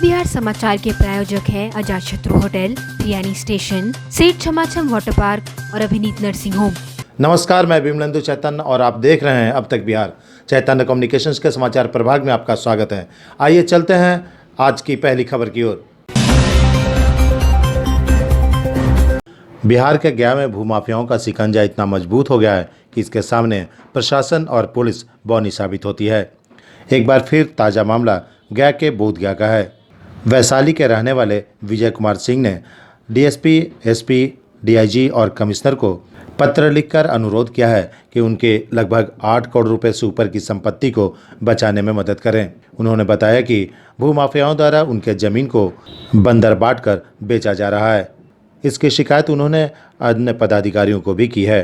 बिहार समाचार के प्रायोजक हैं अजातशत्रु होटल, रियानी स्टेशन, सेठ छमाछम वाटर पार्क और अभिनीत नर्सिंग होम। नमस्कार, मैं विमलेंदु चैतन्य और आप देख रहे हैं अब तक बिहार। चैतन्य कम्युनिकेशंस के समाचार प्रभाग में आपका स्वागत है। आइए चलते हैं आज की पहली खबर की ओर। बिहार के गया में भूमाफियाओं का शिकंजा इतना मजबूत हो गया है कि इसके सामने प्रशासन और पुलिस बौनी साबित होती है। एक बार फिर ताज़ा मामला गया के बोधगया का है। वैशाली के रहने वाले विजय कुमार सिंह ने डीएसपी, एसपी, डीआईजी और कमिश्नर को पत्र लिखकर अनुरोध किया है कि उनके लगभग 8 करोड़ रुपए से ऊपर की संपत्ति को बचाने में मदद करें। उन्होंने बताया कि भूमाफियाओं द्वारा उनके जमीन को बंदर बांटकर बेचा जा रहा है। इसकी शिकायत उन्होंने अन्य पदाधिकारियों को भी की है।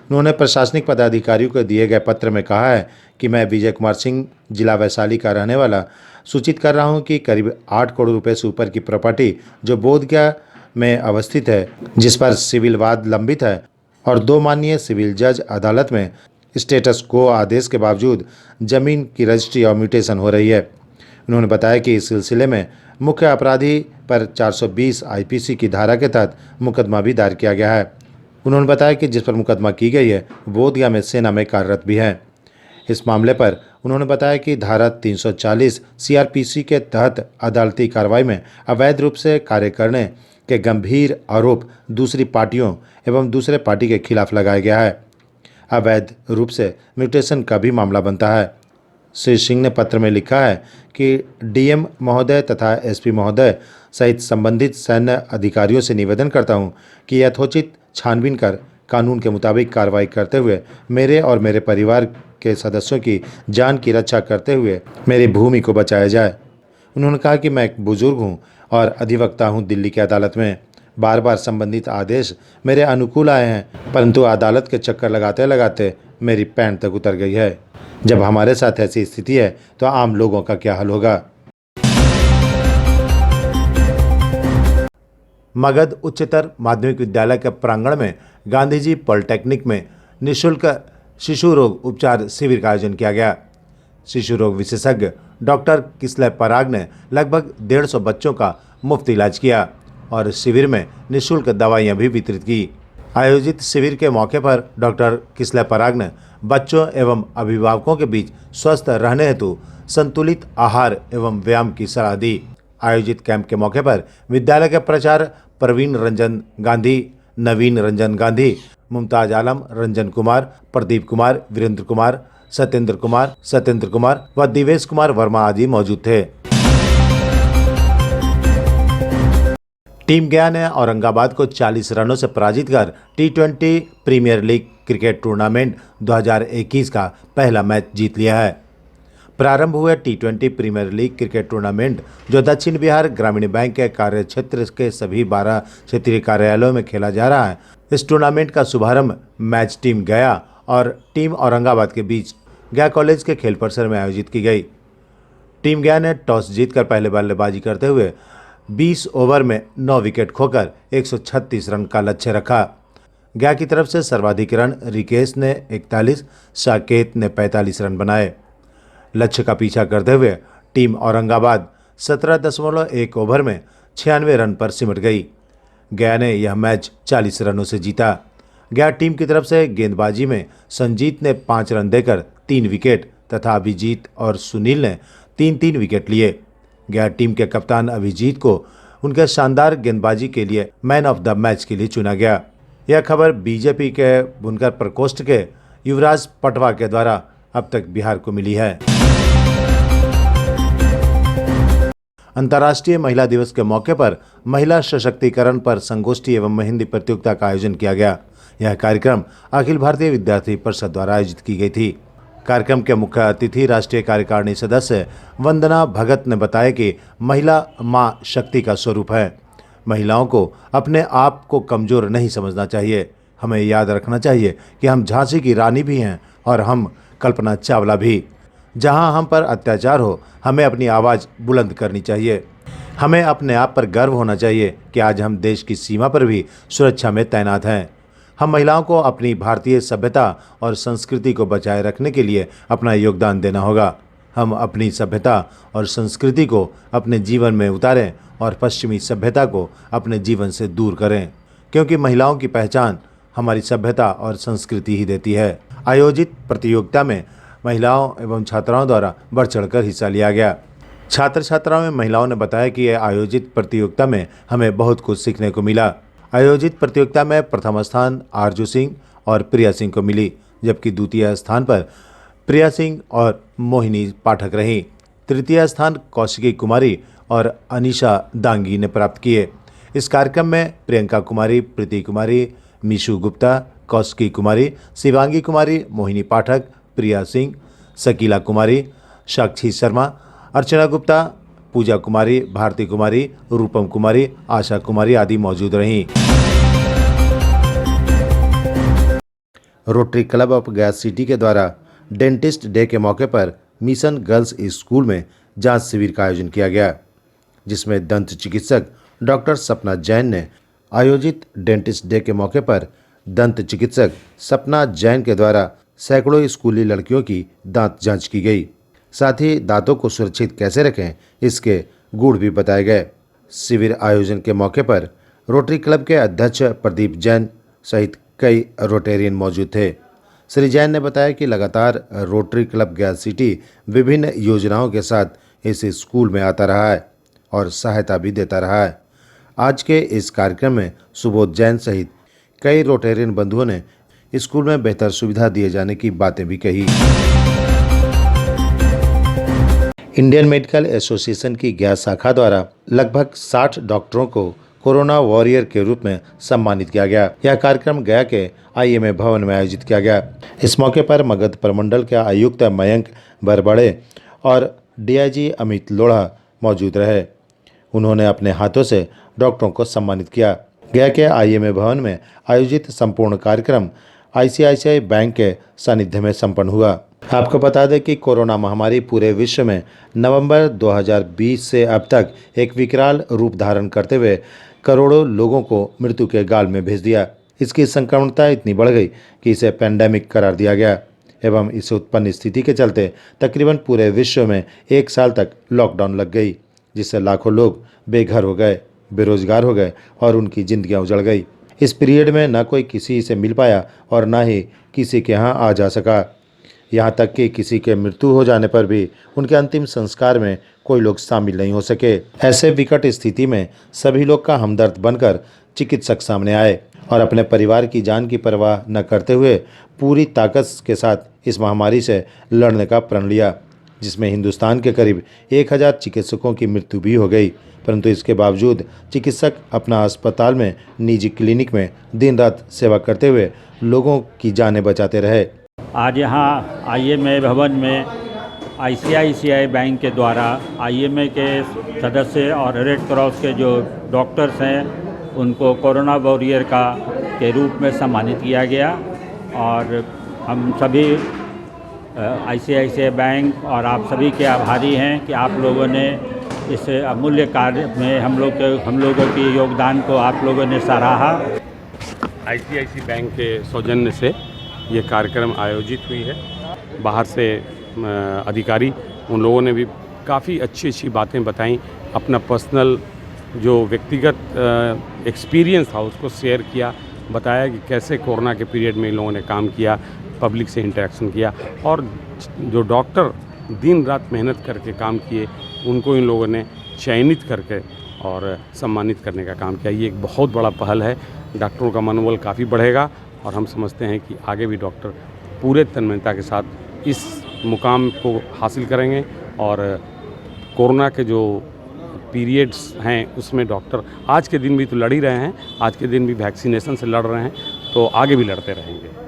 उन्होंने प्रशासनिक पदाधिकारियों को दिए गए पत्र में कहा है कि मैं विजय कुमार सिंह, जिला वैशाली का रहने वाला, सूचित कर रहा हूं कि करीब 8 करोड़ रुपए से ऊपर की प्रॉपर्टी जो बोधगया में अवस्थित है, जिस पर सिविल वाद लंबित है और 2 माननीय सिविल जज अदालत में स्टेटस को आदेश के बावजूद जमीन की रजिस्ट्री और म्यूटेशन हो रही है। उन्होंने बताया कि इस सिलसिले में मुख्य अपराधी पर 420 आईपीसी की धारा के तहत मुकदमा भी दायर किया गया है। उन्होंने बताया कि जिस पर मुकदमा की गई है बोधगया में सेना में कार्यरत भी है। इस मामले पर उन्होंने बताया कि धारा 340 सीआरपीसी के तहत अदालती कार्रवाई में अवैध रूप से कार्य करने के गंभीर आरोप दूसरी पार्टियों एवं दूसरे पार्टी के खिलाफ लगाया गया है। अवैध रूप से म्यूटेशन का भी मामला बनता है। श्री सिंह ने पत्र में लिखा है कि डीएम महोदय तथा एसपी महोदय सहित संबंधित सैन्य अधिकारियों से निवेदन करता हूं कि यथोचित छानबीन कर कानून के मुताबिक कार्रवाई करते हुए मेरे और मेरे परिवार के सदस्यों की जान की रक्षा करते हुए मेरी भूमि को बचाया जाए। उन्होंने कहा कि मैं एक बुजुर्ग हूं और अधिवक्ता हूं दिल्ली की अदालत में। बार बार संबंधित आदेश मेरे अनुकूल आए हैं, परंतु अदालत के चक्कर लगाते लगाते मेरी पैंट तक उतर गई है। जब हमारे साथ ऐसी स्थिति है तो आम लोगों का क्या हाल होगा। मगध उच्चतर माध्यमिक विद्यालय के प्रांगण में गांधी जी पॉलिटेक्निक में निःशुल्क शिशु रोग उपचार शिविर का आयोजन किया गया। शिशु रोग विशेषज्ञ डॉक्टर किसलय पराग ने लगभग 150 बच्चों का मुफ्त इलाज किया और शिविर में निःशुल्क दवाइयां भी वितरित की। आयोजित शिविर के मौके पर डॉक्टर किसलय पराग ने बच्चों एवं अभिभावकों के बीच स्वस्थ रहने हेतु संतुलित आहार एवं व्यायाम की सलाह दी। आयोजित कैंप के मौके पर विद्यालय के प्राचार्य प्रवीण रंजन गांधी, नवीन रंजन गांधी, मुमताज आलम, रंजन कुमार, प्रदीप कुमार, वीरेंद्र कुमार, सत्येंद्र कुमार व दिवेश कुमार वर्मा आदि मौजूद थे। टीम गया ने औरंगाबाद को 40 रनों से पराजित कर T20 premiere league cricket tournament 2021 का पहला मैच जीत लिया है। प्रारंभ हुए T20 premiere league cricket tournament जो दक्षिण बिहार ग्रामीण बैंक के कार्य क्षेत्र के सभी 12 क्षेत्रीय कार्यालयों में खेला जा रहा है। इस टूर्नामेंट का शुभारंभ मैच टीम गया और टीम औरंगाबाद के बीच गया कॉलेज के खेल परिसर में आयोजित की गई। टीम गया ने टॉस जीतकर पहले बल्लेबाजी करते हुए 20 ओवर में 9 विकेट खोकर 136 रन का लक्ष्य रखा। गया की तरफ से सर्वाधिक रन रिकेश ने 41, साकेत ने 45 रन बनाए। लक्ष्य का पीछा करते हुए टीम औरंगाबाद 17.1 ओवर में 96 रन पर सिमट गई। गया ने यह मैच 40 रनों से जीता। गया टीम की तरफ से गेंदबाजी में संजीत ने 5 रन देकर 3 विकेट तथा अभिजीत और सुनील ने 3-3 विकेट लिए। गया टीम के कप्तान अभिजीत को उनके शानदार गेंदबाजी के लिए मैन ऑफ द मैच के लिए चुना गया। यह खबर बीजेपी के बुनकर प्रकोष्ठ के युवराज पटवा के द्वारा अब तक बिहार को मिली है। अंतर्राष्ट्रीय महिला दिवस के मौके पर महिला सशक्तिकरण पर संगोष्ठी एवं मेहंदी प्रतियोगिता का आयोजन किया गया। यह कार्यक्रम अखिल भारतीय विद्यार्थी परिषद द्वारा आयोजित की गई थी। कार्यक्रम के मुख्य अतिथि राष्ट्रीय कार्यकारिणी सदस्य वंदना भगत ने बताया कि महिला मां शक्ति का स्वरूप है। महिलाओं को अपने आप को कमजोर नहीं समझना चाहिए। हमें याद रखना चाहिए कि हम झांसी की रानी भी हैं और हम कल्पना चावला भी। जहां हम पर अत्याचार हो, हमें अपनी आवाज़ बुलंद करनी चाहिए। हमें अपने आप पर गर्व होना चाहिए कि आज हम देश की सीमा पर भी सुरक्षा में तैनात हैं। हम महिलाओं को अपनी भारतीय सभ्यता और संस्कृति को बचाए रखने के लिए अपना योगदान देना होगा। हम अपनी सभ्यता और संस्कृति को अपने जीवन में उतारें और पश्चिमी सभ्यता को अपने जीवन से दूर करें, क्योंकि महिलाओं की पहचान हमारी सभ्यता और संस्कृति ही देती है। आयोजित प्रतियोगिता में महिलाओं एवं छात्राओं द्वारा बढ़ चढ़कर हिस्सा लिया गया। छात्र छात्राओं में महिलाओं ने बताया कि यह आयोजित प्रतियोगिता में हमें बहुत कुछ सीखने को मिला। आयोजित प्रतियोगिता में प्रथम स्थान आरजू सिंह और प्रिया सिंह को मिली, जबकि द्वितीय स्थान पर प्रिया सिंह और मोहिनी पाठक रहीं। तृतीय स्थान कौशिकी कुमारी और अनीशा दांगी ने प्राप्त किए। इस कार्यक्रम में प्रियंका कुमारी, प्रीति कुमारी, मीशू गुप्ता, कौशिकी कुमारी, शिवांगी कुमारी, मोहिनी पाठक, प्रिया सिंह, शकीला कुमारी, साक्षी शर्मा, अर्चना गुप्ता, पूजा कुमारी, भारती कुमारी, रूपम कुमारी, आशा कुमारी आदि मौजूद रहीं। रोटरी क्लब ऑफ गया सिटी के द्वारा डेंटिस्ट डे के मौके पर मिशन गर्ल्स स्कूल में जांच शिविर का आयोजन किया गया, जिसमें दंत चिकित्सक डॉक्टर सपना जैन ने आयोजित डेंटिस्ट डे के मौके पर दंत चिकित्सक सपना जैन के द्वारा सैकड़ों स्कूली लड़कियों की दांत जांच की गई। साथ ही दांतों को सुरक्षित कैसे रखें इसके गुण भी बताए गए। शिविर आयोजन के मौके पर रोटरी क्लब के अध्यक्ष प्रदीप जैन सहित कई रोटेरियन मौजूद थे। श्री जैन ने बताया कि लगातार रोटरी क्लब गया सिटी विभिन्न योजनाओं के साथ इस स्कूल में आता रहा है और सहायता भी देता रहा है। आज के इस कार्यक्रम में सुबोध जैन सहित कई रोटेरियन बंधुओं ने स्कूल में बेहतर सुविधा दिए जाने की बातें भी कही। इंडियन मेडिकल एसोसिएशन की गया शाखा द्वारा लगभग 60 डॉक्टरों को कोरोना वॉरियर के रूप में सम्मानित किया गया। यह कार्यक्रम गया के IMA भवन में आयोजित किया गया। इस मौके पर मगध प्रमंडल के आयुक्त मयंक बरबड़े और DIG अमित लोढ़ा मौजूद रहे। उन्होंने अपने हाथों से डॉक्टरों को सम्मानित किया। गया के IMA भवन में आयोजित संपूर्ण कार्यक्रम ICICI बैंक के सानिध्य में संपन्न हुआ। आपको बता दें कि कोरोना महामारी पूरे विश्व में नवंबर 2020 से अब तक एक विकराल रूप धारण करते हुए करोड़ों लोगों को मृत्यु के गाल में भेज दिया। इसकी संक्रमणता इतनी बढ़ गई कि इसे पैंडेमिक करार दिया गया एवं इस उत्पन्न स्थिति के चलते तकरीबन पूरे विश्व में 1 साल तक लॉकडाउन लग गई, जिससे लाखों लोग बेघर हो गए, बेरोजगार हो गए और उनकी जिंदगियां उजड़ गई। इस पीरियड में न कोई किसी से मिल पाया और न ही किसी के यहाँ आ जा सका। यहाँ तक कि किसी के मृत्यु हो जाने पर भी उनके अंतिम संस्कार में कोई लोग शामिल नहीं हो सके। ऐसे विकट स्थिति में सभी लोग का हमदर्द बनकर चिकित्सक सामने आए और अपने परिवार की जान की परवाह न करते हुए पूरी ताकत के साथ इस महामारी से लड़ने का प्रण लिया, जिसमें हिंदुस्तान के करीब 1000 चिकित्सकों की मृत्यु भी हो गई। परंतु इसके बावजूद चिकित्सक अपना अस्पताल में निजी क्लिनिक में दिन रात सेवा करते हुए लोगों की जानें बचाते रहे। आज यहाँ IMA भवन में ICICI बैंक के द्वारा IMA के सदस्य और रेड क्रॉस के जो डॉक्टर्स हैं उनको कोरोना वॉरियर के रूप में सम्मानित किया गया। और हम सभी ICICI बैंक और आप सभी के आभारी हैं कि आप लोगों ने इस अमूल्य कार्य में हम लोगों के योगदान को आप लोगों ने सराहा। ICICI बैंक के सौजन्य से ये कार्यक्रम आयोजित हुई है। बाहर से अधिकारी उन लोगों ने भी काफ़ी अच्छी बातें बताई, अपना पर्सनल जो व्यक्तिगत एक्सपीरियंस था उसको शेयर किया, बताया कि कैसे कोरोना के पीरियड में इन लोगों ने काम किया, पब्लिक से इंटरेक्शन किया और जो डॉक्टर दिन रात मेहनत करके काम किए उनको इन लोगों ने चयनित करके और सम्मानित करने का काम किया। ये एक बहुत बड़ा पहल है। डॉक्टरों का मनोबल काफ़ी बढ़ेगा और हम समझते हैं कि आगे भी डॉक्टर पूरे तन्मयता के साथ इस मुकाम को हासिल करेंगे और कोरोना के जो पीरियड्स हैं उसमें डॉक्टर आज के दिन भी तो लड़ ही रहे हैं, आज के दिन भी वैक्सीनेशन से लड़ रहे हैं, तो आगे भी लड़ते रहेंगे।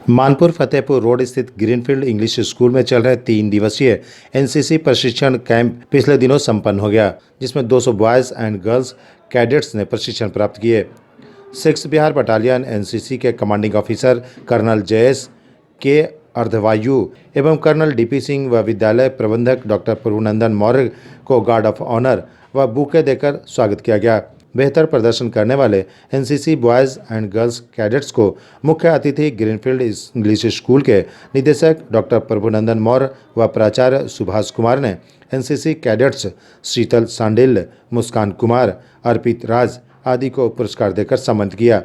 मानपुर फतेहपुर रोड स्थित ग्रीनफील्ड इंग्लिश स्कूल में चल रहे 3 दिवसीय NCC प्रशिक्षण कैंप पिछले दिनों संपन्न हो गया, जिसमें 200 बॉयज़ एंड गर्ल्स कैडेट्स ने प्रशिक्षण प्राप्त किए। 6 बिहार बटालियन NCC के कमांडिंग ऑफिसर कर्नल JS के अर्धवायु एवं कर्नल DP सिंह व विद्यालय प्रबंधक डॉक्टर प्रभुनंदन मौर्य को गार्ड ऑफ ऑनर व बुके देकर स्वागत किया गया। बेहतर प्रदर्शन करने वाले NCC boys and girls cadets को मुख्य अतिथि ग्रीनफील्ड इंग्लिश स्कूल के निदेशक डॉक्टर प्रभुनंदन मौर्य व प्राचार्य सुभाष कुमार ने एनसीसी कैडेट्स शीतल सांडिल्य, मुस्कान कुमार, अर्पित राज आदि को पुरस्कार देकर सम्मानित किया।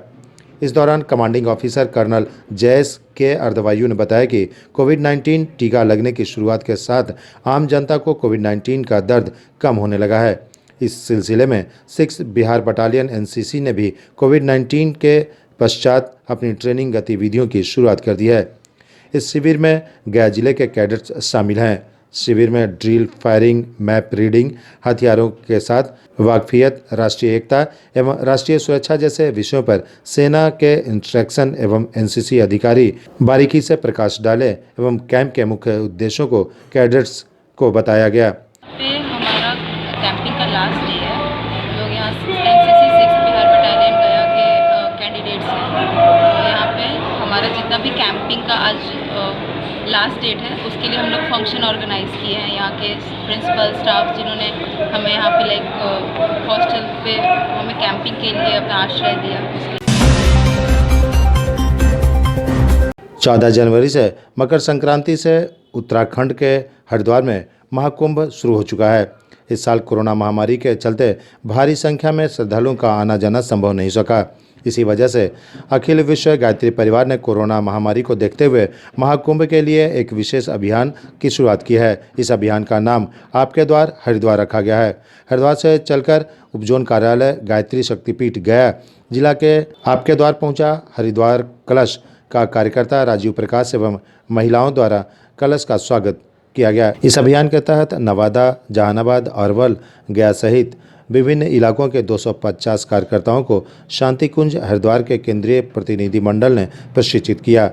इस दौरान कमांडिंग ऑफिसर कर्नल जयस के अर्धवायु ने बताया कि कोविड-19 टीका लगने की शुरुआत के साथ आम जनता को कोविड-19 का दर्द कम होने लगा है। इस सिलसिले में 6 बिहार बटालियन एनसीसी ने भी कोविड-19 के पश्चात अपनी ट्रेनिंग गतिविधियों की शुरुआत कर दी है। इस शिविर में गया जिले के कैडेट्स शामिल हैं। शिविर में ड्रिल, फायरिंग, मैप रीडिंग, हथियारों के साथ वाकफियत, राष्ट्रीय एकता एवं राष्ट्रीय सुरक्षा जैसे विषयों पर सेना के इंस्ट्रक्शन एवं एनसीसी अधिकारी बारीकी से प्रकाश डाले एवं कैंप के मुख्य उद्देश्यों को कैडेट्स को बताया गया। पे हमारा कैंपिंग का लास्ट डे है। हम लोग यहाँ एनसीसी 6 बिहार बटालियन गया के कैंडिडेट्स हैं। तो यहाँ पे हमारा जितना भी कैंपिंग का आज लास्ट डेट है उसके लिए हम लोग फंक्शन ऑर्गेनाइज किए हैं। यहाँ के प्रिंसिपल स्टाफ जिन्होंने हमें यहाँ पे हॉस्टल पे हमें कैंपिंग के लिए अपना आश्रय दिया। 14 जनवरी से मकर संक्रांति से उत्तराखंड के हरिद्वार में महाकुंभ शुरू हो चुका है। इस साल कोरोना महामारी के चलते भारी संख्या में श्रद्धालुओं का आना जाना संभव नहीं सका। इसी वजह से अखिल विश्व गायत्री परिवार ने कोरोना महामारी को देखते हुए महाकुंभ के लिए एक विशेष अभियान की शुरुआत की है। इस अभियान का नाम आपके द्वार हरिद्वार रखा गया है। हरिद्वार से चलकर उपजोन कार्यालय गायत्री शक्तिपीठ गया जिला के आपके द्वार पहुंचा। हरिद्वार कलश का कार्यकर्ता राजीव प्रकाश एवं महिलाओं द्वारा कलश का स्वागत किया गया। इस अभियान के तहत नवादा, जहानाबाद, अरवल, गया सहित विभिन्न इलाकों के 250 कार्यकर्ताओं को शांति कुंज हरिद्वार के केंद्रीय प्रतिनिधि मंडल ने प्रशिक्षित किया।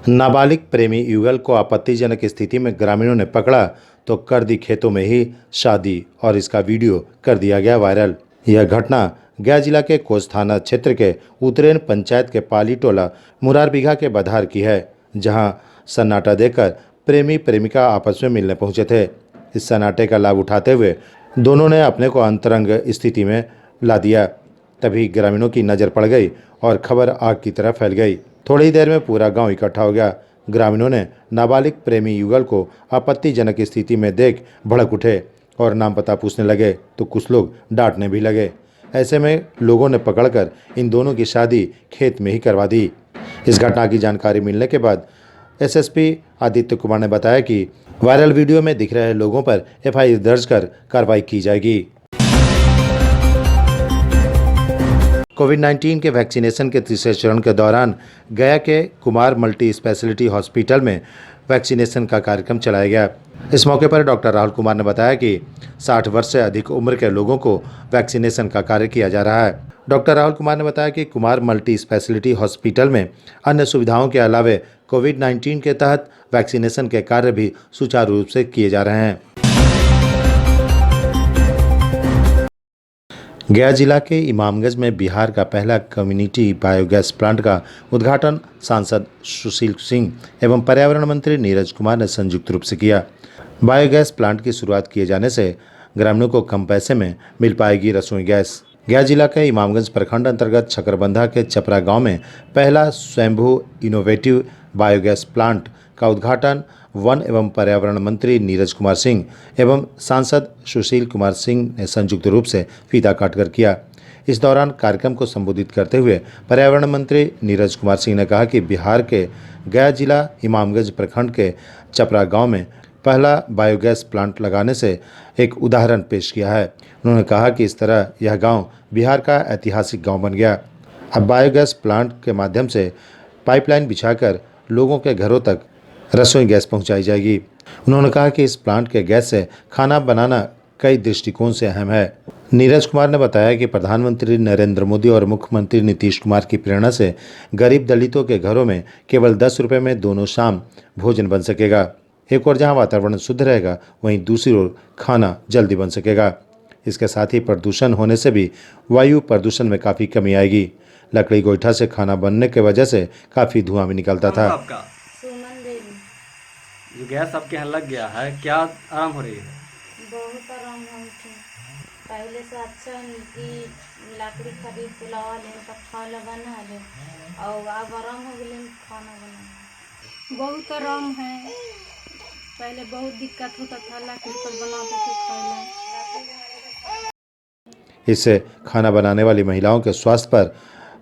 नाबालिग प्रेमी युगल को आपत्तिजनक स्थिति में ग्रामीणों ने पकड़ा तो कर दी खेतों में ही शादी और इसका वीडियो कर दिया गया वायरल। यह घटना गया जिला के कोस थाना क्षेत्र के उतरेन पंचायत के पाली टोला मुरारबिघा के बधार की है, जहां सन्नाटा देकर प्रेमी प्रेमिका आपस में मिलने पहुंचे थे। इस सन्नाटे का लाभ उठाते हुए दोनों ने अपने को अंतरंग स्थिति में ला दिया। तभी ग्रामीणों की नज़र पड़ गई और खबर आग की तरह फैल गई। थोड़ी देर में पूरा गांव इकट्ठा हो गया। ग्रामीणों ने नाबालिग प्रेमी युगल को आपत्तिजनक स्थिति में देख भड़क उठे और नाम पता पूछने लगे तो कुछ लोग डांटने भी लगे। ऐसे में लोगों ने पकड़कर इन दोनों की शादी खेत में ही करवा दी। इस घटना की जानकारी मिलने के बाद एसएसपी आदित्य कुमार ने बताया कि वायरल वीडियो में दिख रहे लोगों पर एफआईआर दर्ज कर कार्रवाई की जाएगी। कोविड-19 के वैक्सीनेशन के तीसरे चरण के दौरान गया के कुमार मल्टी स्पेशलिटी हॉस्पिटल में वैक्सीनेशन का कार्यक्रम चलाया गया। इस मौके पर डॉक्टर राहुल कुमार ने बताया कि 60 वर्ष से अधिक उम्र के लोगों को वैक्सीनेशन का कार्य किया जा रहा है। डॉक्टर राहुल कुमार ने बताया कि कुमार मल्टी स्पेशलिटी हॉस्पिटल में अन्य सुविधाओं के अलावे कोविड-19 के तहत वैक्सीनेशन के कार्य भी सुचारू रूप से किए जा रहे हैं। गया जिला के इमामगंज में बिहार का पहला कम्युनिटी बायोगैस प्लांट का उद्घाटन सांसद सुशील सिंह एवं पर्यावरण मंत्री नीरज कुमार ने संयुक्त रूप से किया। बायोगैस प्लांट की शुरुआत किए जाने से ग्रामीणों को कम पैसे में मिल पाएगी रसोई गैस। गया जिला के इमामगंज प्रखंड अंतर्गत छकरबंधा के चपरा गांव में पहला स्वयंभू इनोवेटिव बायोगैस प्लांट का उद्घाटन वन एवं पर्यावरण मंत्री नीरज कुमार सिंह एवं सांसद सुशील कुमार सिंह ने संयुक्त रूप से फीता काटकर किया। इस दौरान कार्यक्रम को संबोधित करते हुए पर्यावरण मंत्री नीरज कुमार सिंह ने कहा कि बिहार के गया जिला इमामगंज प्रखंड के चपरा गांव में पहला बायोगैस प्लांट लगाने से एक उदाहरण पेश किया है। उन्होंने कहा कि इस तरह यह गांव बिहार का ऐतिहासिक गांव बन गया। अब बायोगैस प्लांट के माध्यम से पाइपलाइन बिछाकर लोगों के घरों तक रसोई गैस पहुंचाई जाएगी। उन्होंने कहा कि इस प्लांट के गैस से खाना बनाना कई दृष्टिकोण से अहम है। नीरज कुमार ने बताया कि प्रधानमंत्री नरेंद्र मोदी और मुख्यमंत्री नीतीश कुमार की प्रेरणा से गरीब दलितों के घरों में केवल 10 रुपये में दोनों शाम भोजन बन सकेगा। एक और जहां वातावरण शुद्ध रहेगा वहीं दूसरी ओर खाना जल्दी बन सकेगा। इसके साथ ही प्रदूषण होने से भी वायु प्रदूषण में काफ़ी कमी आएगी। लकड़ी गोईठा से खाना बनने की वजह से काफ़ी धुआं भी निकलता था। आपका जो गैस आपके यहाँ लग गया है, क्या आराम हो रही है? बहुत आराम हो रही है। पहले से अच्छा कि लकड़ी खरीद के लगा लें तो खाना बना लें और अब आराम हो गए खाना बना बहुत आराम है। पहले बहुत दिक्कत होता था, लकड़ी पर बनाते थे खाना। इससे खाना बनाने वाली महिलाओं के स्वास्थ्य पर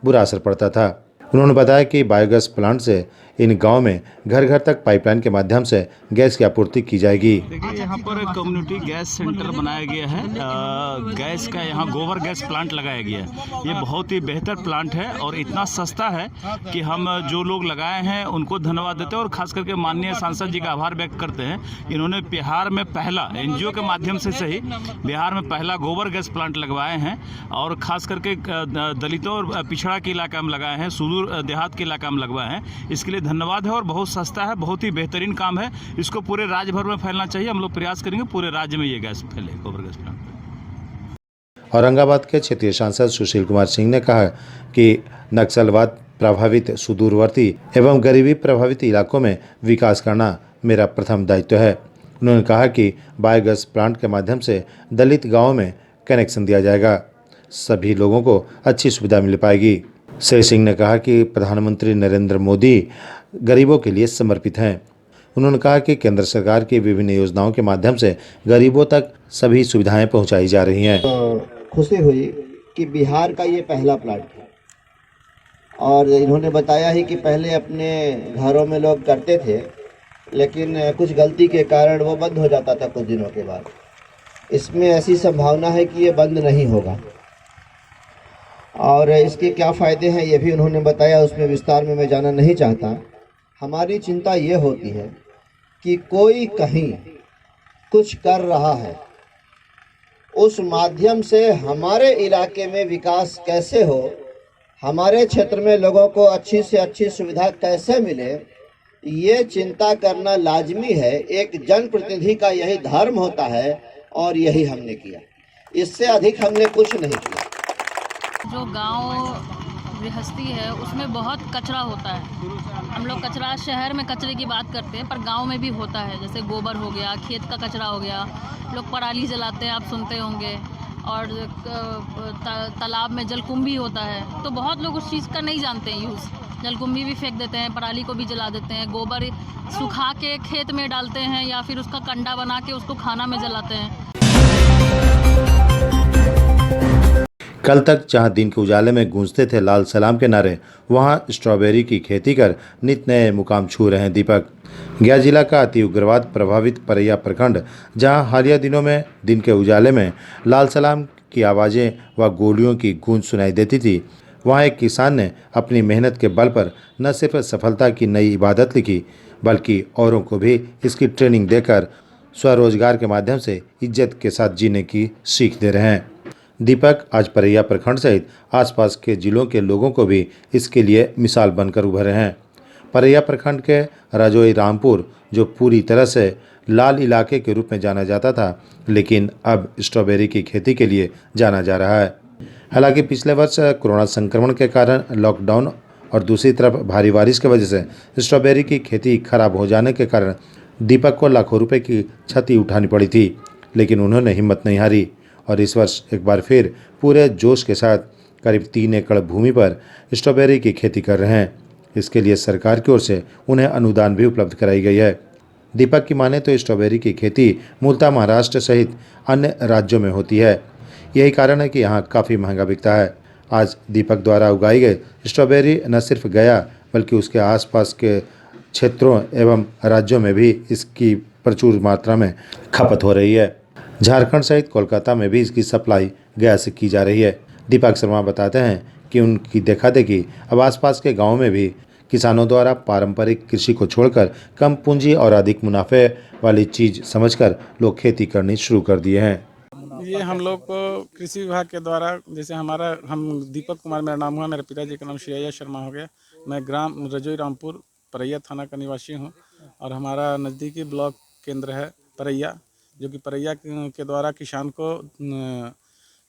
बुरा असर पड़ता था। उन्होंने बताया कि बायोगैस प्लांट से इन गांव में घर घर तक पाइपलाइन के माध्यम से गैस की आपूर्ति की जाएगी। देखिए, यहाँ पर कम्युनिटी गैस सेंटर बनाया गया है। गैस का यहाँ गोबर गैस प्लांट लगाया गया है। ये बहुत ही बेहतर प्लांट है और इतना सस्ता है कि हम जो लोग लगाए हैं उनको धन्यवाद देते हैं और खास करके माननीय सांसद जी का आभार व्यक्त करते हैं। इन्होंने बिहार में पहला एनजीओ के माध्यम से सही बिहार में पहला गोबर गैस प्लांट लगवाए हैं और खास करके दलितों और पिछड़ा के इलाका में लगाए हैं, सुदूर देहात के इलाका में लगवाए हैं। इसके लिए धन्यवाद है और बहुत सस्ता है, बहुत ही बेहतरीन काम है। इसको पूरे राज्य भर में फैलना चाहिए। हम लोग प्रयास करेंगे पूरे राज्य में ये गैस फैले, गोबर गैस प्लांट। औरंगाबाद के क्षेत्रीय सांसद सुशील कुमार सिंह ने कहा कि नक्सलवाद प्रभावित सुदूरवर्ती एवं गरीबी प्रभावित इलाकों में विकास करना मेरा प्रथम दायित्व है। उन्होंने कहा कि बायोगैस प्लांट के माध्यम से दलित गाँवों में कनेक्शन दिया जाएगा, सभी लोगों को अच्छी सुविधा मिल पाएगी। श्री सिंह ने कहा कि प्रधानमंत्री नरेंद्र मोदी गरीबों के लिए समर्पित हैं। उन्होंने कहा कि केंद्र सरकार की विभिन्न योजनाओं के माध्यम से गरीबों तक सभी सुविधाएं पहुंचाई जा रही हैं। खुशी हुई कि बिहार का ये पहला प्लांट है और इन्होंने बताया ही कि पहले अपने घरों में लोग करते थे, लेकिन कुछ गलती के कारण वो बंद हो जाता था कुछ दिनों के बाद। इसमें ऐसी संभावना है कि ये बंद नहीं होगा और इसके क्या फ़ायदे हैं ये भी उन्होंने बताया, उसमें विस्तार में मैं जाना नहीं चाहता। हमारी चिंता ये होती है कि कोई कहीं कुछ कर रहा है, उस माध्यम से हमारे इलाके में विकास कैसे हो, हमारे क्षेत्र में लोगों को अच्छी से अच्छी सुविधा कैसे मिले, ये चिंता करना लाजमी है। एक जनप्रतिनिधि का यही धर्म होता है और यही हमने किया। इससे अधिक हमने कुछ नहीं किया। जो गांव गृहस्थी है उसमें बहुत कचरा होता है। हम लोग कचरा शहर में कचरे की बात करते हैं पर गांव में भी होता है, जैसे गोबर हो गया, खेत का कचरा हो गया, लोग पराली जलाते हैं, आप सुनते होंगे, और तालाब में जलकुंभी होता है। तो बहुत लोग उस चीज़ का नहीं जानते हैं यूज़, जलकुंभी भी फेंक देते हैं, पराली को भी जला देते हैं, गोबर सुखा के खेत में डालते हैं या फिर उसका कंडा बना के उसको खाना में जलाते हैं। कल तक जहां दिन के उजाले में गूंजते थे लाल सलाम के नारे, वहां स्ट्रॉबेरी की खेती कर नित नए मुकाम छू रहे हैं दीपक। गया जिला का अति उग्रवाद प्रभावित परैया प्रखंड, जहां हालिया दिनों में दिन के उजाले में लाल सलाम की आवाज़ें व गोलियों की गूंज सुनाई देती थी, वहां एक किसान ने अपनी मेहनत के बल पर न सिर्फ सफलता की नई इबादत लिखी, बल्कि औरों को भी इसकी ट्रेनिंग देकर स्वरोजगार के माध्यम से इज्जत के साथ जीने की सीख दे रहे हैं। दीपक आज परैया प्रखंड सहित आसपास के जिलों के लोगों को भी इसके लिए मिसाल बनकर उभरे हैं। परैया प्रखंड के राजोई रामपुर, जो पूरी तरह से लाल इलाके के रूप में जाना जाता था, लेकिन अब स्ट्रॉबेरी की खेती के लिए जाना जा रहा है। हालांकि पिछले वर्ष कोरोना संक्रमण के कारण लॉकडाउन और दूसरी तरफ भारी बारिश की वजह से स्ट्रॉबेरी की खेती खराब हो जाने के कारण दीपक को लाखों रुपए की क्षति उठानी पड़ी थी, लेकिन उन्होंने हिम्मत नहीं हारी और इस वर्ष एक बार फिर पूरे जोश के साथ करीब 3 एकड़ भूमि पर स्ट्रॉबेरी की खेती कर रहे हैं। इसके लिए सरकार की ओर से उन्हें अनुदान भी उपलब्ध कराई गई है। दीपक की माने तो स्ट्रॉबेरी की खेती मूलतः महाराष्ट्र सहित अन्य राज्यों में होती है। यही कारण है कि यहाँ काफ़ी महंगा बिकता है। आज दीपक द्वारा उगाई गई स्ट्रॉबेरी न सिर्फ गया बल्कि उसके आसपास के क्षेत्रों एवं राज्यों में भी इसकी प्रचुर मात्रा में खपत हो रही है। झारखंड सहित कोलकाता में भी इसकी सप्लाई गया से की जा रही है। दीपक शर्मा बताते हैं कि उनकी देखा देखी अब आसपास के गाँव में भी किसानों द्वारा पारंपरिक कृषि को छोड़कर कम पूंजी और अधिक मुनाफे वाली चीज़ समझकर लोग खेती करनी शुरू कर दिए हैं। ये हम लोग को कृषि विभाग के द्वारा, जैसे हम दीपक कुमार मेरा नाम हुआ, मेरे पिताजी का नाम श्री शर्मा हो गया। मैं ग्राम रजोई रामपुर परैया थाना का निवासी हूँ और हमारा नज़दीकी ब्लॉक केंद्र है परैया, जो कि परैया के द्वारा किसान को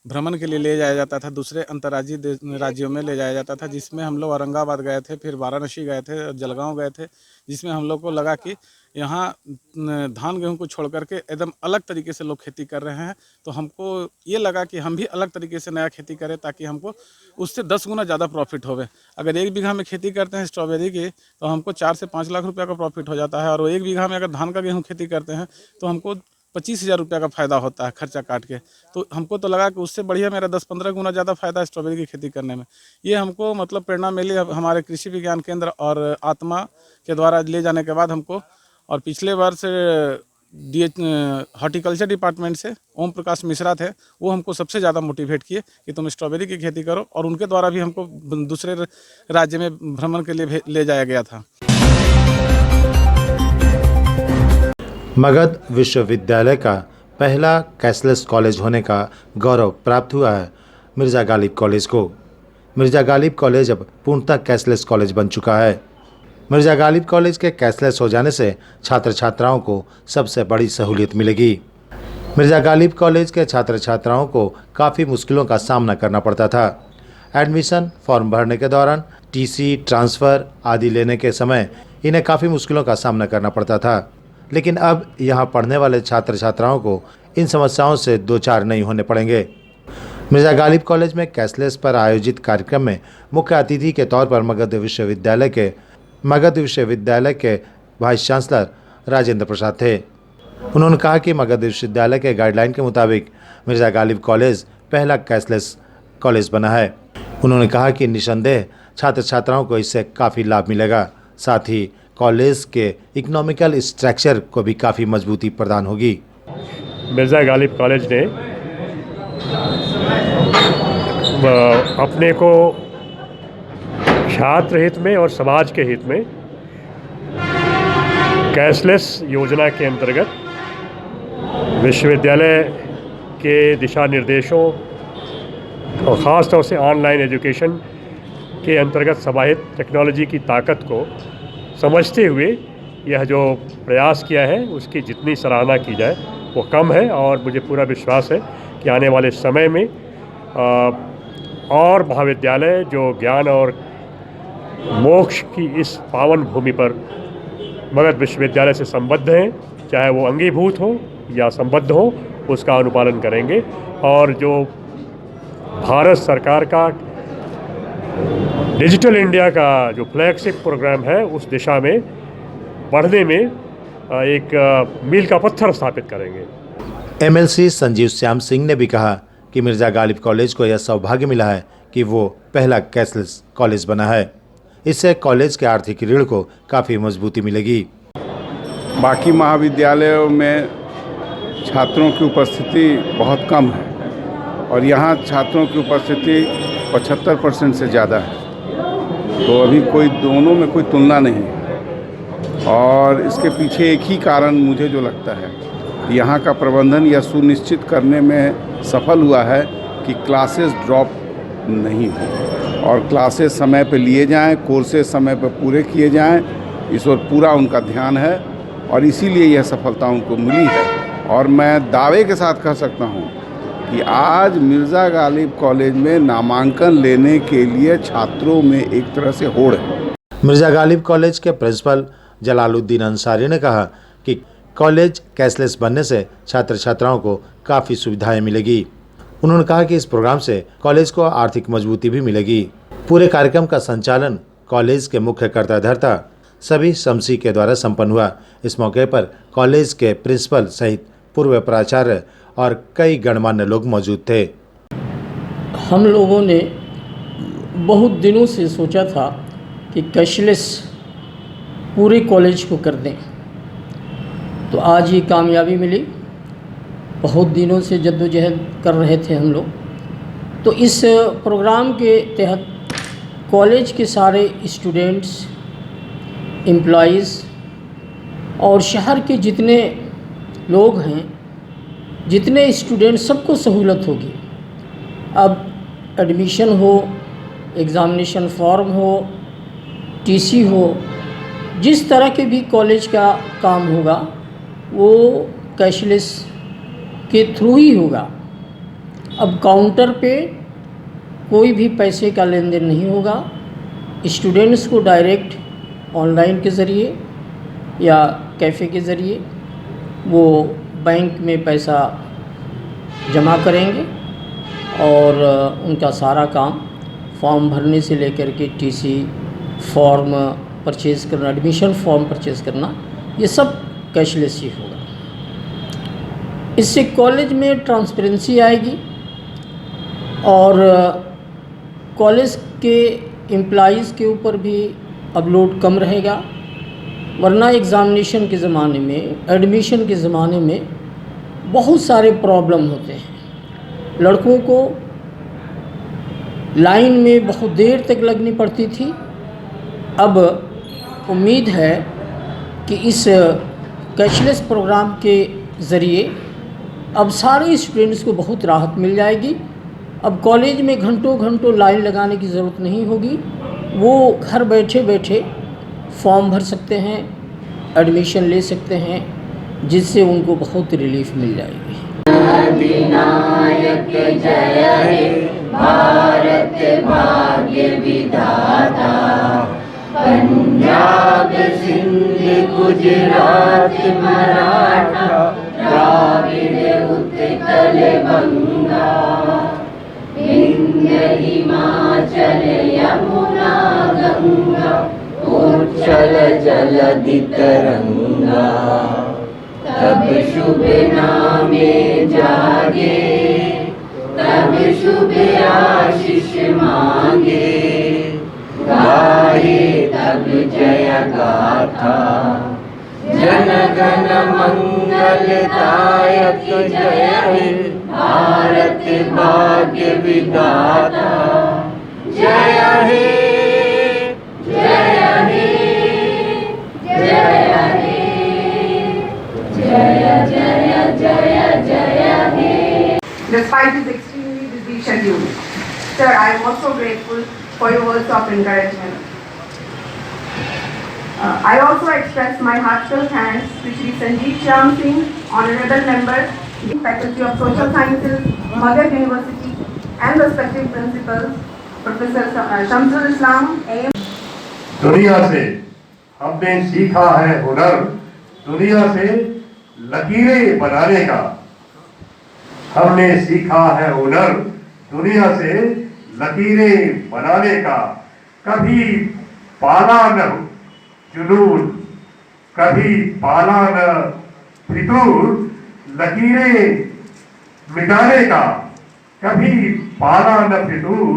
भ्रमण के लिए ले जाया जाता था, दूसरे अंतर्राज्यीय राज्यों में ले जाया जाता था, जिसमें हम लोग औरंगाबाद गए थे, फिर वाराणसी गए थे, जलगांव गए थे, जिसमें हम लोग को लगा कि यहाँ धान गेहूँ को छोड़ करके एकदम अलग तरीके से लोग खेती कर रहे हैं। तो हमको ये लगा कि हम भी अलग तरीके से नया खेती करें ताकि हमको उससे 10 गुना ज़्यादा प्रॉफिट होवे। अगर 1 बीघा में खेती करते हैं स्ट्रॉबेरी की तो हमको 4 से 5 लाख रुपये का प्रॉफिट हो जाता है, और 1 बीघा में अगर धान का गेहूँ खेती करते हैं तो हमको 25,000 रुपये का फ़ायदा होता है खर्चा काट के। तो हमको तो लगा कि उससे बढ़िया मेरा 10-15 गुना ज़्यादा फ़ायदा है स्ट्रॉबेरी की खेती करने में। ये हमको मतलब प्रेरणा मिली हमारे कृषि विज्ञान केंद्र और आत्मा के द्वारा ले जाने के बाद हमको, और पिछले वर्ष हॉर्टिकल्चर डिपार्टमेंट से ओम प्रकाश मिश्रा थे, वो हमको सबसे ज़्यादा मोटिवेट किए कि तुम स्ट्रॉबेरी की खेती करो, और उनके द्वारा भी हमको दूसरे राज्य में भ्रमण के लिए ले जाया गया था। मगध विश्वविद्यालय का पहला कैशलेस कॉलेज होने का गौरव प्राप्त हुआ है मिर्ज़ा गालिब कॉलेज को। मिर्ज़ा गालिब कॉलेज अब पूर्णतः कैशलेस कॉलेज बन चुका है। मिर्ज़ा गालिब कॉलेज के कैशलेस हो जाने से छात्र छात्राओं को सबसे बड़ी सहूलियत मिलेगी। मिर्ज़ा गालिब कॉलेज के छात्र छात्राओं को काफ़ी मुश्किलों का सामना करना पड़ता था। एडमिशन फॉर्म भरने के दौरान टीसी, ट्रांसफ़र आदि लेने के समय इन्हें काफ़ी मुश्किलों का सामना करना पड़ता था, लेकिन अब यहाँ पढ़ने वाले छात्र छात्राओं को इन समस्याओं से दो चार नहीं होने पड़ेंगे। मिर्ज़ा गालिब कॉलेज में कैशलेस पर आयोजित कार्यक्रम में मुख्य अतिथि के तौर पर मगध विश्वविद्यालय के वाइस चांसलर राजेंद्र प्रसाद थे। उन्होंने कहा कि मगध विश्वविद्यालय के गाइडलाइन के मुताबिक मिर्ज़ा गालिब कॉलेज पहला कैशलेस कॉलेज बना है। उन्होंने कहा कि निसंदेह छात्र छात्राओं को इससे काफ़ी लाभ मिलेगा, साथ ही कॉलेज के इकोनॉमिकल स्ट्रक्चर को भी काफ़ी मजबूती प्रदान होगी। मिर्ज़ा गालिब कॉलेज ने अपने को छात्र हित में और समाज के हित में कैशलेस योजना के अंतर्गत विश्वविद्यालय के दिशा निर्देशों और ख़ास तौर से ऑनलाइन एजुकेशन के अंतर्गत समाहित टेक्नोलॉजी की ताकत को समझते हुए यह जो प्रयास किया है उसकी जितनी सराहना की जाए वो कम है, और मुझे पूरा विश्वास है कि आने वाले समय में और महाविद्यालय जो ज्ञान और मोक्ष की इस पावन भूमि पर मगध विश्वविद्यालय से संबद्ध हैं, चाहे वो अंगीभूत हो या संबद्ध हो, उसका अनुपालन करेंगे। और जो भारत सरकार का डिजिटल इंडिया का जो फ्लैगशिप प्रोग्राम है उस दिशा में बढ़ने में एक मील का पत्थर स्थापित करेंगे। एमएलसी संजीव श्याम सिंह ने भी कहा कि मिर्ज़ा गालिब कॉलेज को यह सौभाग्य मिला है कि वो पहला कैशलेस कॉलेज बना है। इससे कॉलेज के आर्थिक ऋण को काफ़ी मजबूती मिलेगी। बाकी महाविद्यालयों में छात्रों की उपस्थिति बहुत कम है, और यहाँ छात्रों की उपस्थिति 75% से ज़्यादा है। तो अभी दोनों में कोई तुलना नहीं है, और इसके पीछे एक ही कारण मुझे जो लगता है, यहाँ का प्रबंधन यह सुनिश्चित करने में सफल हुआ है कि क्लासेस ड्रॉप नहीं हो और क्लासेस समय पे लिए जाएं, कोर्सेज समय पे पूरे किए जाएं, इस ओर पूरा उनका ध्यान है, और इसीलिए यह सफलता उनको मिली है। और मैं दावे के साथ कह सकता हूँ कि आज मिर्ज़ा गालिब कॉलेज में नामांकन लेने के लिए छात्रों में एक तरह से होड़ है। मिर्ज़ा गालिब कॉलेज के प्रिंसिपल जलालुद्दीन अंसारी ने कहा कि कॉलेज कैशलेस बनने से छात्र छात्राओं को काफ़ी सुविधाएं मिलेगी। उन्होंने कहा कि इस प्रोग्राम से कॉलेज को आर्थिक मजबूती भी मिलेगी। पूरे कार्यक्रम का संचालन कॉलेज के मुख्य कर्ताधर्ता सभी शमसी के द्वारा संपन्न हुआ। इस मौके पर कॉलेज के प्रिंसिपल सहित पूर्व प्राचार्य और कई गणमान्य लोग मौजूद थे। हम लोगों ने बहुत दिनों से सोचा था कि कैशलेस पूरे कॉलेज को कर दें, तो आज ये कामयाबी मिली। बहुत दिनों से जद्दोजहद कर रहे थे हम लोग। तो इस प्रोग्राम के तहत कॉलेज के सारे स्टूडेंट्स, एम्प्लॉइज़ और शहर के जितने लोग हैं, जितने स्टूडेंट, सबको सहूलत होगी। अब एडमिशन हो, एग्ज़ामिनेशन फॉर्म हो, टीसी हो, जिस तरह के भी कॉलेज का काम होगा वो कैशलेस के थ्रू ही होगा। अब काउंटर पे कोई भी पैसे का लेन देन नहीं होगा। स्टूडेंट्स को डायरेक्ट ऑनलाइन के ज़रिए या कैफ़े के ज़रिए वो बैंक में पैसा जमा करेंगे और उनका सारा काम फॉर्म भरने से लेकर के टीसी, फॉर्म परचेज़ करना, एडमिशन फॉर्म परचेज़ करना, ये सब कैशलेस ही होगा। इससे कॉलेज में ट्रांसपेरेंसी आएगी और कॉलेज के एम्प्लॉइज़ के ऊपर भी अब लोड कम रहेगा, वरना एग्ज़ामिनेशन के ज़माने में, एडमिशन के ज़माने में बहुत सारे प्रॉब्लम होते हैं। लड़कों को लाइन में बहुत देर तक लगनी पड़ती थी। अब उम्मीद है कि इस कैशलेस प्रोग्राम के ज़रिए अब सारे स्टूडेंट्स को बहुत राहत मिल जाएगी। अब कॉलेज में घंटों घंटों लाइन लगाने की ज़रूरत नहीं होगी, वो घर बैठे बैठे फॉर्म भर सकते हैं, एडमिशन ले सकते हैं, जिससे उनको बहुत रिलीफ मिल जाएगी। अधिनायक जय हे भारत भाग्य विधाता, पंजाब सिंध गुजरात मराठा द्राविड़ उत्कल बंगा, विंध्य हिमाचल यमुना गंगा, उच्चल जलधि तरंगा, तब शुभ नामे जागे, तब शुभ आशीष मांगे, गाहे तब जय गाथा, जन गण मंगलदायक जय हे भारत भाग्य विधाता, जय हे जय हे जय हे जय जय जय जय हे। Despite his extremely busy schedule, sir, I am also grateful for your words of encouragement. I also express my heartfelt thanks to Shri Sanjeev Shyam Singh, Honorable Member, Faculty of Social Sciences, Maghar University, and respective principals, Professor Shamsul Islam, AM. दुनिया से हमने सीखा है हुनर, दुनिया से लकीरें बनाने का। हमने सीखा है हुनर, दुनिया से लकीरें बनाने का। कभी पाला न जुनून, कभी पाला न फितूर, लकीरें मिटाने का। कभी पाला न फितूर,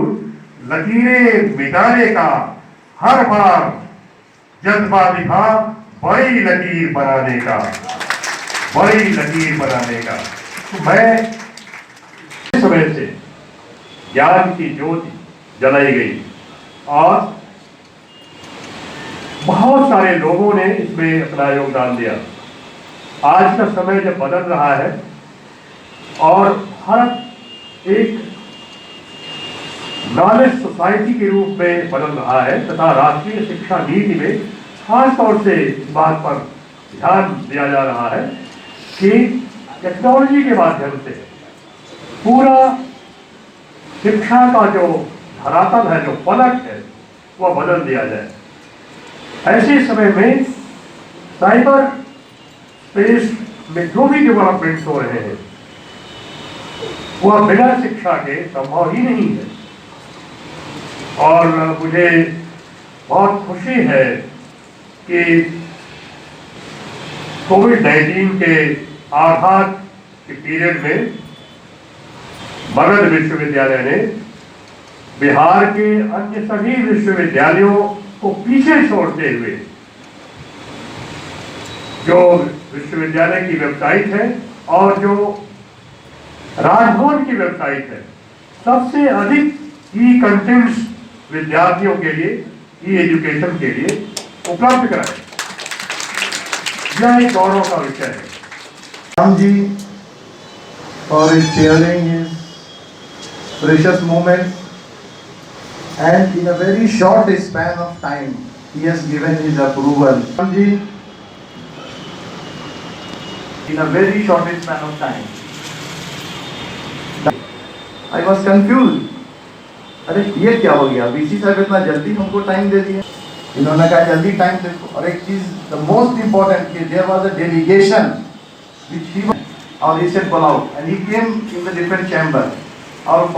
लकीरें मिटाने का। हर बार जज्बा दिखा बड़ी लकीर बनाने का, बड़ी लकीर बनाने का। तो मैं इस समय से ज्ञान की ज्योति जलाई गई और बहुत सारे लोगों ने इसमें अपना योगदान दिया। आज का समय जब बदल रहा है और भारत एक नॉलेज सोसाइटी के रूप में बदल रहा है तथा राष्ट्रीय शिक्षा नीति में खास तौर से इस बात पर ध्यान दिया जा रहा है कि टेक्नोलॉजी के माध्यम से पूरा शिक्षा का जो धरातल है, जो फलक है, वह बदल दिया जाए। ऐसे समय में साइबर स्पेस में जो भी डेवलपमेंट्स हो रहे हैं वह बिना शिक्षा के संभव ही नहीं है। और मुझे बहुत खुशी है कि कोविड-19 के आघात के पीरियड में मगध विश्वविद्यालय ने बिहार के अन्य सभी विश्वविद्यालयों को पीछे छोड़ते हुए जो विश्वविद्यालय की वेबसाइट है और जो राजभवन की वेबसाइट है, सबसे अधिक ई कंटेंट्स विद्यार्थियों के लिए, ई एजुकेशन के लिए उपलब्ध कराए। यह एक गौरव का विषय है। Ram ji for sharing his precious moments, and in a very short span of time he has given his approval. Ram ji, in a very short span of time I was confused. अरे ये क्या हो गया, वीसी साहब इतना जल्दी हमको time दे दिया। इन्होंने कहा जल्दी टाइम देखो। और एक चीज द मोस्ट इम्पोर्टेंट कि there was a delegation which he और ही सेड बुलाओ and he came in the different chamber और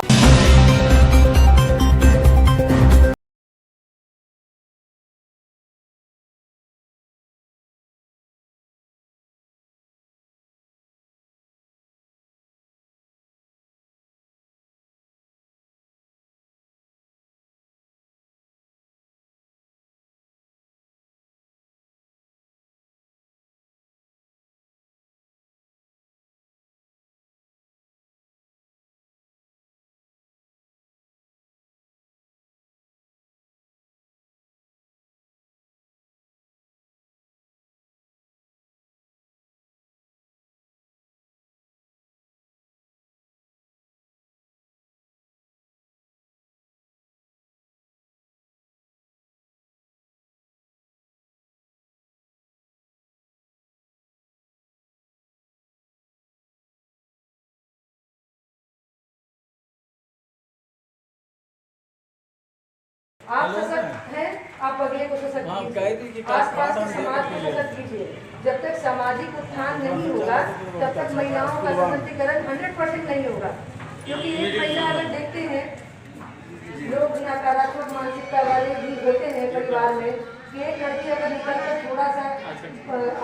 आप सशक्त हैं, आप अगले को सशक्त कीजिए, आसपास के समाज को सशक्त कीजिए। जब तक सामाजिक उत्थान नहीं होगा तब तक महिलाओं का सशक्तिकरण 100% नहीं होगा। क्योंकि एक महिला अगर देखते हैं, लोग नकारात्मक मानसिकता वाले भी होते हैं परिवार में कि एक लड़की अगर निकल कर थोड़ा सा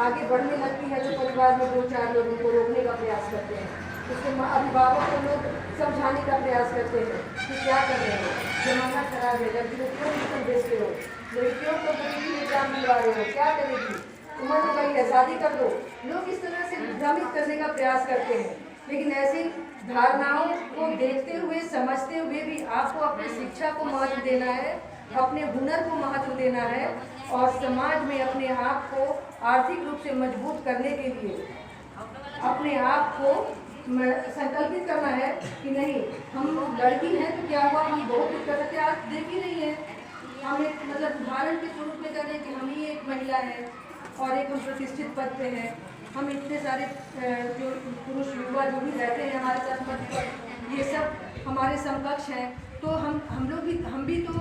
आगे बढ़ने लगती है तो परिवार में 2-4 लोग उनको रोकने का प्रयास करते हैं। उसके अभिभावक को लोग समझाने का प्रयास करते हैं कि क्या कर रहे हो, जमाना खराब है, लड़कियों क्यों ट्यूशन भेजते हो, लड़कियों को गरीबी एग्जाम दिलवा रहे हो, क्या करेगी, उम्र हो गई है, शादी कर दो। लोग इस तरह से भ्रमित करने का प्रयास करते हैं। लेकिन ऐसी धारणाओं को देखते हुए, समझते हुए भी आपको अपनी शिक्षा को महत्व देना है, अपने हुनर को महत्व देना है और समाज में अपने आप को आर्थिक रूप से मजबूत करने के लिए अपने आप को संकल्पित करना है कि नहीं, हम लड़की हैं तो क्या हुआ, हम बहुत कुछ कर सकते हैं। आज देख ही नहीं है, हम एक मतलब उदाहरण के स्वरूप में करें कि हम ही एक महिला है और एक हम प्रतिष्ठित पद पे हैं। हम इतने सारे जो पुरुष युवा जो भी रहते हैं हमारे साथ पद पर, ये सब हमारे समकक्ष हैं। तो हम भी तो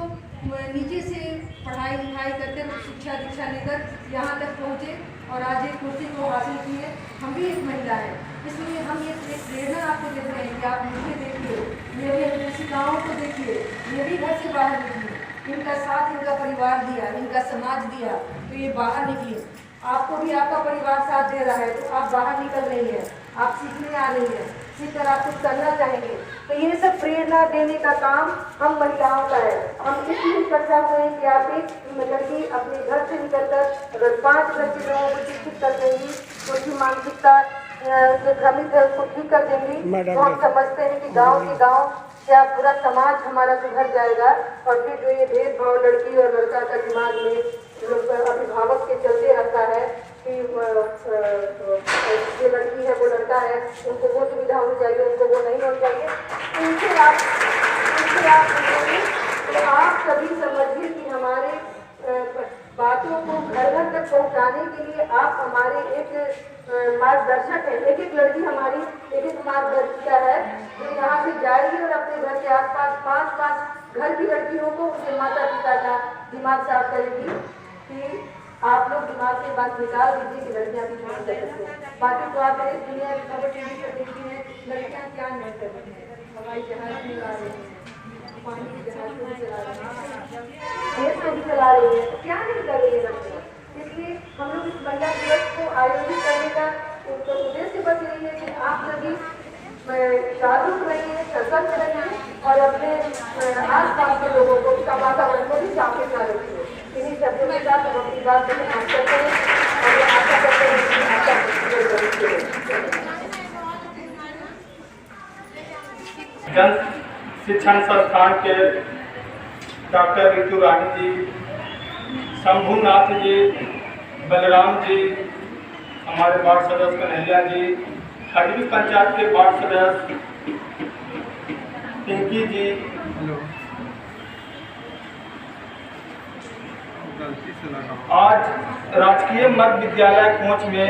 नीचे से पढ़ाई लिखाई करते शिक्षा दीक्षा लेकर यहाँ तक पहुँचे और आज एक कुर्सी को हासिल की है। हम भी एक महिला है, इसलिए हम ये प्रेरणा आपको देते हैं कि आप मुझे देखिए, मेरे निर्देशिकाओं को देखिए, ये भी घर से बाहर निकलिए, इनका साथ इनका परिवार दिया, इनका समाज दिया तो ये बाहर निकलिए। आपको भी आपका परिवार साथ दे रहा है तो आप बाहर निकल रही हैं, आप सीखने आ रही हैं, सीखकर आप कुछ करना चाहेंगे। तो ये सब प्रेरणा देने का काम हम महिलाओं का है। हम इसलिए इकट्ठा हुए कि आप एक लड़की अपने घर से निकलकर अगर 5 लड़के लोगों को शिक्षित कर देंगी, उनकी मानसिकता जो भ्रमित है उसको ठीक कर देंगी, तो हम समझते हैं कि गाँव के गाँव क्या पूरा समाज हमारा सुधर जाएगा। और फिर जो ये भेदभाव लड़की और लड़का का दिमाग में अभिभावक के चलते रहता है कि जो लड़की है वो लड़का है, उनको वो सुविधा होनी चाहिए, उनको वो नहीं होनी चाहिए। तो इनसे आप सभी समझिए कि हमारे बातों को घर घर तक पहुंचाने के लिए आप हमारे एक मार्गदर्शक है। एक एक लड़की हमारी एक एक मार्गदर्शिका है जो यहाँ से जाएगी और अपने घर के आसपास 5 घर की लड़कियों को उनके माता पिता का दिमाग साफ करेगी कि आप लोग दिमाग से बात निकाल दीजिए कि लड़कियाँ भी नहीं कर सकती हैं। बाकी तो आप इस दुनिया की खबर टीवी पर देखती हैं, लड़कियाँ क्या नहीं कर रही हैं, हवाई जहाज भी चला रही हैं, पानी के जहाज को भी चला रही हैं, देश को भी चला रही है, तो क्या नहीं कर रही है लड़कियाँ। इसलिए हम लोग इस महिला दिवस को आयोजित करने का उद्देश्य बस यही है कि आप सभी जागरूक रहिए, सतर्क रहिए और अपने आसपास के लोगों को उसका वातावरण को भी साफ सुथरा रखिए। इन्हीं शब्दों के साथ हम अपनी बात को समाप्त करते हैं और ये आशा करते हैं कि आपका जन शिक्षण संस्थान के डॉक्टर ऋतु रानी जी, शंभुनाथ जी, बलराम जी, हमारे वार्ड सदस्य कन्हैया जी, खड़वी पंचायत के वार्ड सदस्य पिंकी जी, आज राजकीय मध्य विद्यालय कोंच में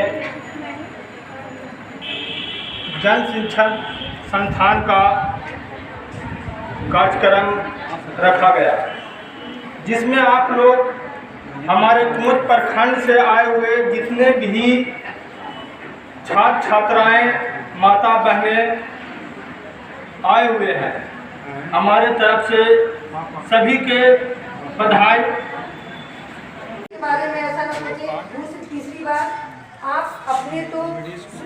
जन शिक्षण संस्थान का कार्यक्रम रखा गया, जिसमें आप लोग हमारे कोच प्रखंड से आए हुए जितने भी छात्र छात्राएं माता बहनें आए हुए हैं, हमारे तरफ से सभी के बधाई। के बारे में ऐसा न सोचिए। दूसरी तीसरी बात, आप अपने तो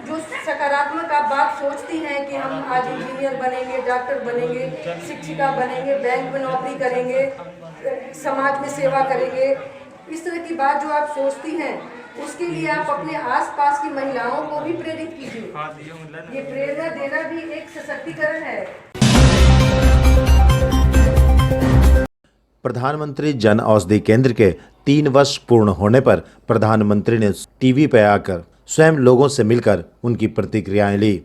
जो सकारात्मक आप बात सोचती हैं कि हम आज इंजीनियर बनेंगे, डॉक्टर बनेंगे, शिक्षिका बनेंगे, बैंक में नौकरी करेंगे, समाज में सेवा करेंगे, इस तरह की बात जो आप सोचती हैं, उसके लिए आप अपने आसपास की महिलाओं को भी प्रेरित कीजिए। ये प्रेरणा देना भी एक सशक्तिकरण है। प्रधानमंत्री जन औषधि केंद्र के 3 वर्ष पूर्ण होने पर प्रधानमंत्री ने टीवी पर आकर स्वयं लोगों से मिलकर उनकी प्रतिक्रियाएं ली।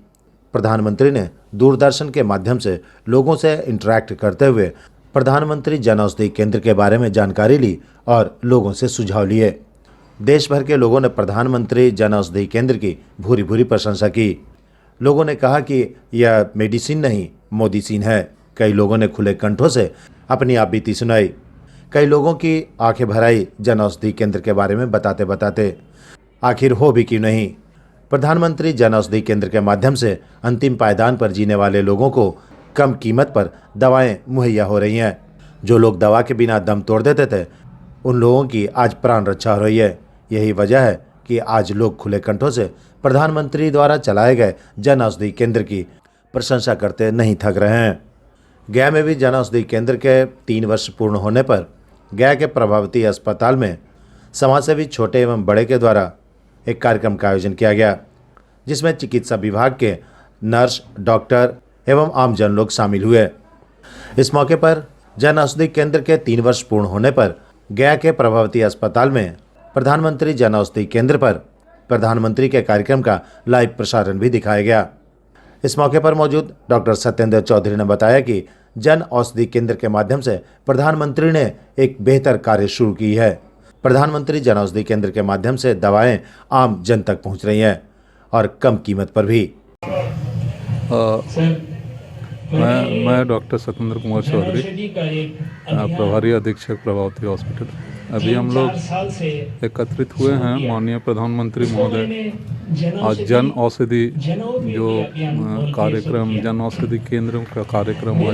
प्रधानमंत्री ने दूरदर्शन के माध्यम से लोगों से इंटरैक्ट करते हुए प्रधानमंत्री जन औषधि केंद्र के बारे में जानकारी ली और लोगों से सुझाव लिए। देश भर के लोगों ने प्रधानमंत्री जन औषधि केंद्र की भूरी भूरी प्रशंसा की। लोगों ने कहा कि यह मेडिसिन नहीं, मोदीसीन है। कई लोगों ने खुले कंठों से अपनी आप बीती सुनाई। कई लोगों की आंखें भर आई जन औषधि केंद्र के बारे में बताते बताते। आखिर हो भी क्यों नहीं, प्रधानमंत्री जन औषधि केंद्र के माध्यम से अंतिम पायदान पर जीने वाले लोगों को कम कीमत पर दवाएं मुहैया हो रही हैं। जो लोग दवा के बिना दम तोड़ देते थे, उन लोगों की आज प्राण रक्षा हो रही है। यही वजह है कि आज लोग खुले कंठों से प्रधानमंत्री द्वारा चलाए गए जन औषधि केंद्र की प्रशंसा करते नहीं थक रहे हैं। गया में भी जन औषधि केंद्र के 3 वर्ष पूर्ण होने पर गया के प्रभावती अस्पताल में समाजसेवी छोटे एवं बड़े के द्वारा एक कार्यक्रम का आयोजन किया गया, जिसमें चिकित्सा विभाग के नर्स, डॉक्टर एवं आमजन लोग शामिल हुए। इस मौके पर जन औषधि केंद्र के 3 वर्ष पूर्ण होने पर गया के प्रभावती अस्पताल में प्रधानमंत्री जन औषधि केंद्र पर प्रधानमंत्री के कार्यक्रम का लाइव प्रसारण भी दिखाया गया। इस मौके पर मौजूद डॉक्टर सत्येंद्र चौधरी ने बताया कि जन औषधि केंद्र के माध्यम से प्रधानमंत्री ने एक बेहतर कार्य शुरू की है। प्रधानमंत्री जन औषधि केंद्र के माध्यम से दवाएं आम जन तक पहुंच रही हैं और कम कीमत पर भी। मैं डॉक्टर सत्येंद्र कुमार चौधरी, प्रभारी अधीक्षक प्रभावती हॉस्पिटल। अभी हम लोग एकत्रित हुए हैं माननीय प्रधानमंत्री महोदय आज जन औषधि जो कार्यक्रम, जन औषधि केंद्र का कार्यक्रम है,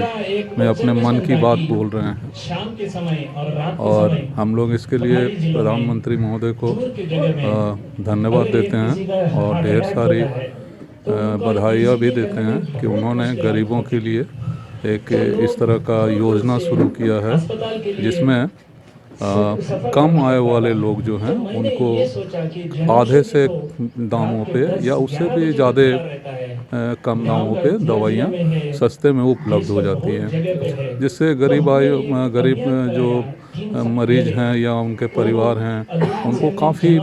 में अपने मन की बात बोल रहे हैं और हम लोग इसके लिए प्रधानमंत्री महोदय को धन्यवाद देते हैं और ढेर सारी बधाइयाँ भी देते हैं कि उन्होंने गरीबों के लिए एक इस तरह का योजना शुरू किया है, जिसमें कम आय वाले लोग जो हैं उनको आधे से दामों पे या उससे भी ज़्यादा कम दामों पे दवाइयाँ सस्ते में उपलब्ध हो जाती हैं, जिससे गरीब जो मरीज हैं या उनके परिवार हैं उनको काफ़ी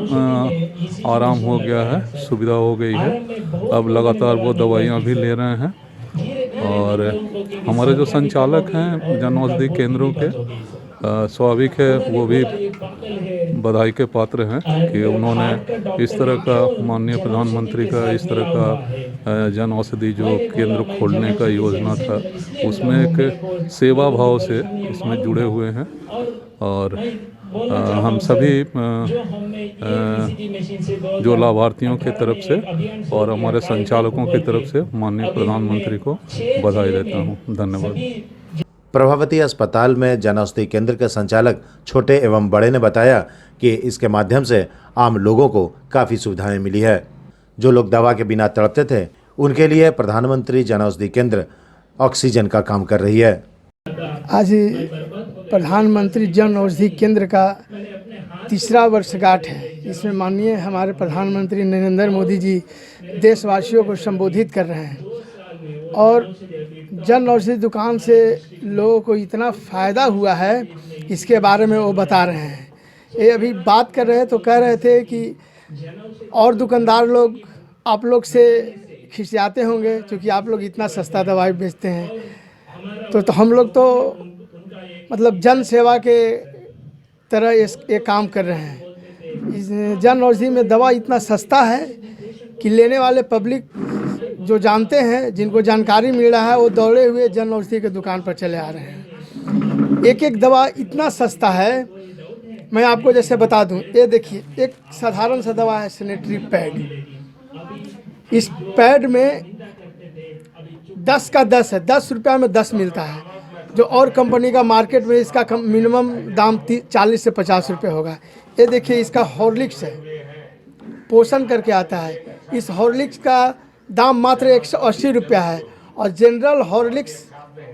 आराम हो गया है, सुविधा हो गई है। अब लगातार वो दवाइयाँ भी ले रहे हैं और हमारे जो संचालक हैं जन औषधि केंद्रों के, स्वाभाविक है वो भी बधाई के पात्र हैं कि उन्होंने इस तरह का माननीय प्रधानमंत्री का इस तरह का जन औषधि जो केंद्र खोलने का योजना था, उसमें एक सेवा भाव से इसमें जुड़े हुए हैं और हम सभी जो लाभार्थियों की तरफ से और हमारे संचालकों की तरफ से माननीय प्रधानमंत्री को बधाई देता हूँ। धन्यवाद। प्रभावती अस्पताल में जन औषधि केंद्र के संचालक छोटे एवं बड़े ने बताया कि इसके माध्यम से आम लोगों को काफ़ी सुविधाएं मिली है। जो लोग दवा के बिना तड़पते थे, उनके लिए प्रधानमंत्री जन औषधि केंद्र ऑक्सीजन का काम कर रही है। आज प्रधानमंत्री जन औषधि केंद्र का 3रा वर्षगांठ है। इसमें माननीय हमारे प्रधानमंत्री नरेंद्र मोदी जी देशवासियों को संबोधित कर रहे हैं और जन औषधि दुकान से लोगों को इतना फ़ायदा हुआ है, इसके बारे में वो बता रहे हैं। ये अभी बात कर रहे तो कह रहे थे कि और दुकानदार लोग आप लोग से खिसियाते होंगे क्योंकि आप लोग इतना सस्ता दवाई बेचते हैं। तो हम लोग तो मतलब जन सेवा के तरह ये काम कर रहे हैं। इस जन औषधि में दवा इतना सस्ता है कि लेने वाले पब्लिक जो जानते हैं, जिनको जानकारी मिल रहा है, वो दौड़े हुए जन औषधि के दुकान पर चले आ रहे हैं। एक एक दवा इतना सस्ता है मैं आपको जैसे बता दूं, ये देखिए एक साधारण सा दवा है सैनिटरी पैड। इस पैड में 10 का 10 है, 10 रुपया में 10 मिलता है, जो और कंपनी का मार्केट में इसका मिनिमम दाम 40 से 50 रुपये होगा। ये देखिए इसका हॉर्लिक्स है, पोषण करके आता है। इस हॉर्लिक्स का दाम मात्र 180 रुपया है और जनरल हॉर्लिक्स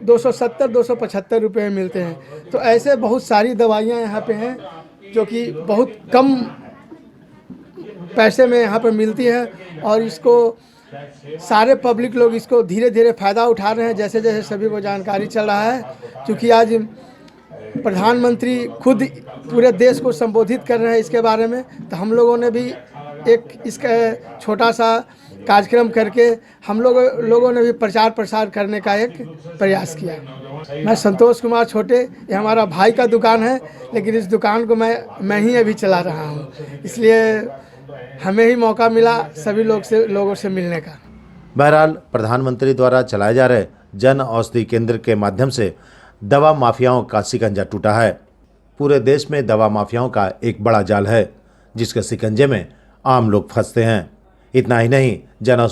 270-275 रुपये में मिलते हैं। तो ऐसे बहुत सारी दवाइयाँ यहाँ पे हैं जो कि बहुत कम पैसे में यहाँ पर मिलती हैं और इसको सारे पब्लिक लोग इसको धीरे धीरे फ़ायदा उठा रहे हैं जैसे जैसे सभी को जानकारी चल रहा है। क्योंकि आज प्रधानमंत्री खुद पूरे देश को संबोधित कर रहे हैं इसके बारे में, तो हम लोगों ने भी एक इसका छोटा सा कार्यक्रम करके हम लोगों ने भी प्रचार प्रसार करने का एक प्रयास किया। मैं संतोष कुमार छोटे, ये हमारा भाई का दुकान है, लेकिन इस दुकान को मैं ही अभी चला रहा हूँ, इसलिए हमें ही मौका मिला सभी लोगों से मिलने का। बहरहाल प्रधानमंत्री द्वारा चलाए जा रहे जन औषधि केंद्र के माध्यम से दवा माफियाओं का शिकंजा टूटा है। पूरे देश में दवा माफियाओं का एक बड़ा जाल है जिसके शिकंजे में आम लोग फंसते हैं। इतना ही नहीं, जन